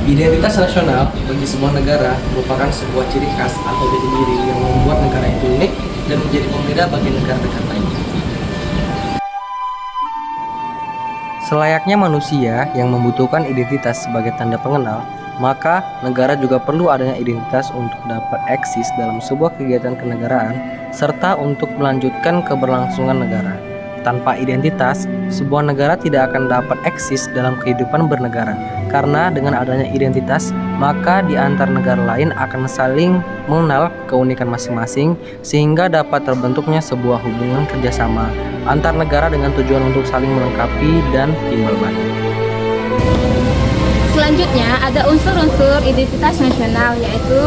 Identitas nasional bagi sebuah negara merupakan sebuah ciri khas atau jati diri yang membuat negara itu unik dan menjadi pembeda bagi negara-negara lainnya. Selayaknya manusia yang membutuhkan identitas sebagai tanda pengenal, maka negara juga perlu adanya identitas untuk dapat eksis dalam sebuah kegiatan kenegaraan serta untuk melanjutkan keberlangsungan negara. Tanpa identitas, sebuah negara tidak akan dapat eksis dalam kehidupan bernegara. Karena dengan adanya identitas, maka di antar negara lain akan saling mengenal keunikan masing-masing sehingga dapat terbentuknya sebuah hubungan kerjasama antar negara dengan tujuan untuk saling melengkapi dan timbal balik. Selanjutnya ada unsur-unsur identitas nasional, yaitu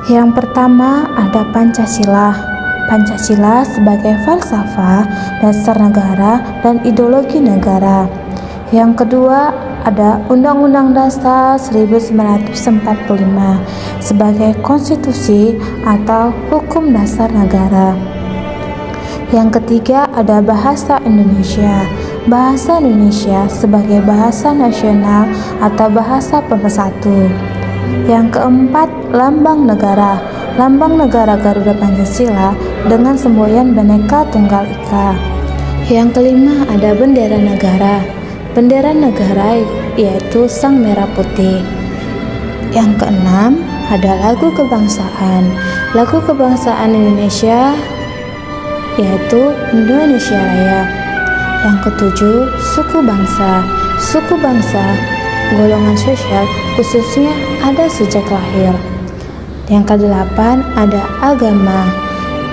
yang pertama ada Pancasila. Pancasila sebagai falsafah, dasar negara, dan ideologi negara. Yang kedua ada Undang-Undang Dasar 1945 sebagai konstitusi atau hukum dasar negara. Yang ketiga ada Bahasa Indonesia. Bahasa Indonesia sebagai bahasa nasional atau bahasa pemersatu. Yang keempat, lambang negara. Lambang negara Garuda Pancasila dengan semboyan Bhinneka Tunggal Ika. Yang kelima ada bendera negara. Bendera negara yaitu Sang Merah Putih. Yang keenam ada lagu kebangsaan. Lagu kebangsaan Indonesia yaitu Indonesia Raya. Yang ketujuh, suku bangsa. Suku bangsa golongan sosial khususnya ada sejak lahir. Yang kedelapan ada agama.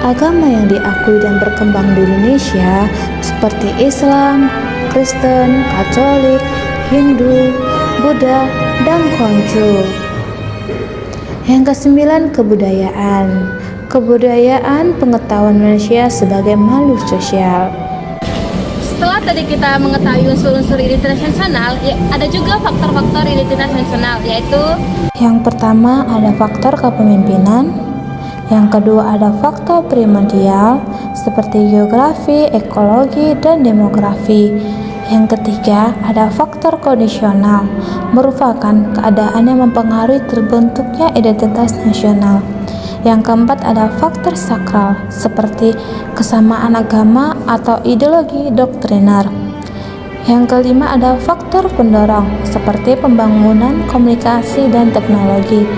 Agama yang diakui dan berkembang di Indonesia seperti Islam, Kristen, Katolik, Hindu, Buddha, dan Konghucu. Yang kesembilan kebudayaan. Kebudayaan pengetahuan manusia sebagai makhluk sosial. setelah tadi kita mengetahui unsur-unsur identitas nasional, ada juga faktor-faktor identitas nasional, yaitu yang pertama ada faktor kepemimpinan, yang kedua ada faktor primordial seperti geografi, ekologi, dan demografi. Yang ketiga ada faktor kondisional, merupakan keadaan yang mempengaruhi terbentuknya identitas nasional. Yang keempat ada faktor sakral seperti kesamaan agama atau ideologi doktriner. Yang kelima ada faktor pendorong seperti pembangunan komunikasi dan teknologi.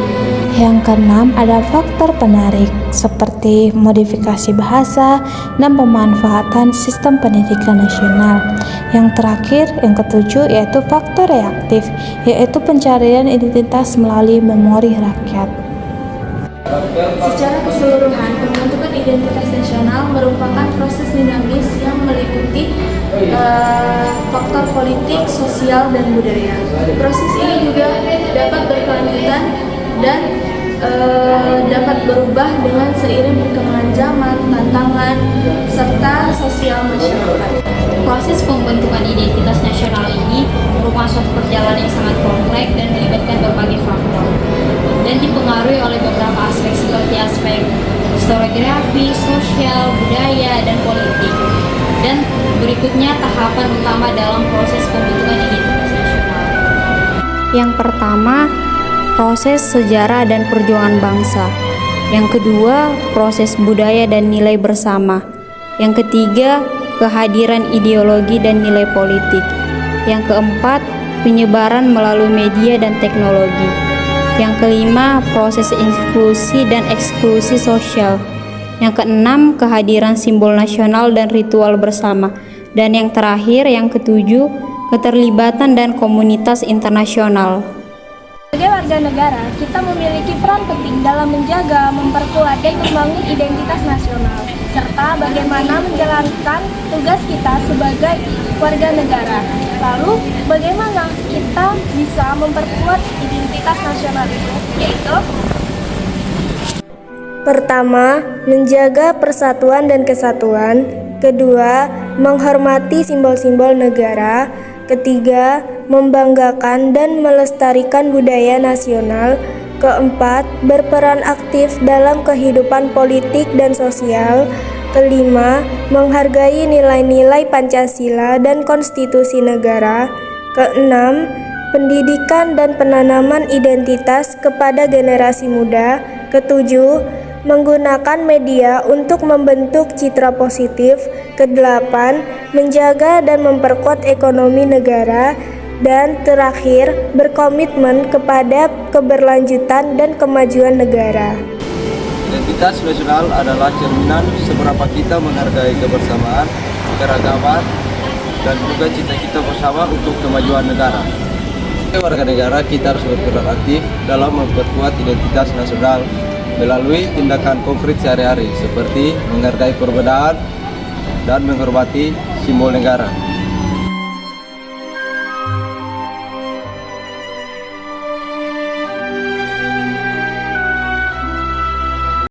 Yang keenam ada faktor penarik seperti modifikasi bahasa dan pemanfaatan sistem pendidikan nasional. Yang terakhir, yang ketujuh yaitu faktor reaktif, yaitu pencarian identitas melalui memori rakyat. secara keseluruhan pembentukan identitas nasional merupakan proses dinamis yang meliputi faktor politik, sosial, dan budaya. Proses ini juga dapat berkelanjutan dan dapat berubah dengan seiring perkembangan zaman, tantangan, serta sosial masyarakat. Proses pembentukan identitas nasional ini merupakan suatu perjalanan yang sangat kompleks dan melibatkan berbagai faktor dan dipengaruhi oleh beberapa aspek seperti aspek historiografi, sosial, budaya, dan politik. Dan berikutnya tahapan utama dalam proses pembentukan identitas nasional. Yang pertama, proses sejarah dan perjuangan bangsa. Yang kedua, proses budaya dan nilai bersama. Yang ketiga, kehadiran ideologi dan nilai politik. Yang keempat, penyebaran melalui media dan teknologi. Yang kelima, proses inklusi dan eksklusi sosial. Yang keenam, kehadiran simbol nasional dan ritual bersama. Dan yang terakhir, yang ketujuh, keterlibatan dan komunitas internasional. Sebagai warga negara, kita memiliki peran penting dalam menjaga, memperkuat, dan membangun identitas nasional, serta bagaimana menjalankan tugas kita sebagai warga negara. Lalu, bagaimana kita bisa memperkuat identitas nasional itu? Yaitu pertama, menjaga persatuan dan kesatuan. Kedua, menghormati simbol-simbol negara. Ketiga, membanggakan dan melestarikan budaya nasional. Keempat, berperan aktif dalam kehidupan politik dan sosial. Kelima, menghargai nilai-nilai Pancasila dan konstitusi negara. Keenam, pendidikan dan penanaman identitas kepada generasi muda. Ketujuh, menggunakan media untuk membentuk citra positif. Kedelapan, menjaga dan memperkuat ekonomi negara. Dan terakhir, berkomitmen kepada keberlanjutan dan kemajuan negara. Identitas nasional adalah cerminan seberapa kita menghargai kebersamaan, keragaman, dan juga cita-cita bersama untuk kemajuan negara. Sebagai warga negara, kita harus berperan aktif dalam memperkuat identitas nasional melalui tindakan konkret sehari-hari seperti menghargai perbedaan dan menghormati simbol negara.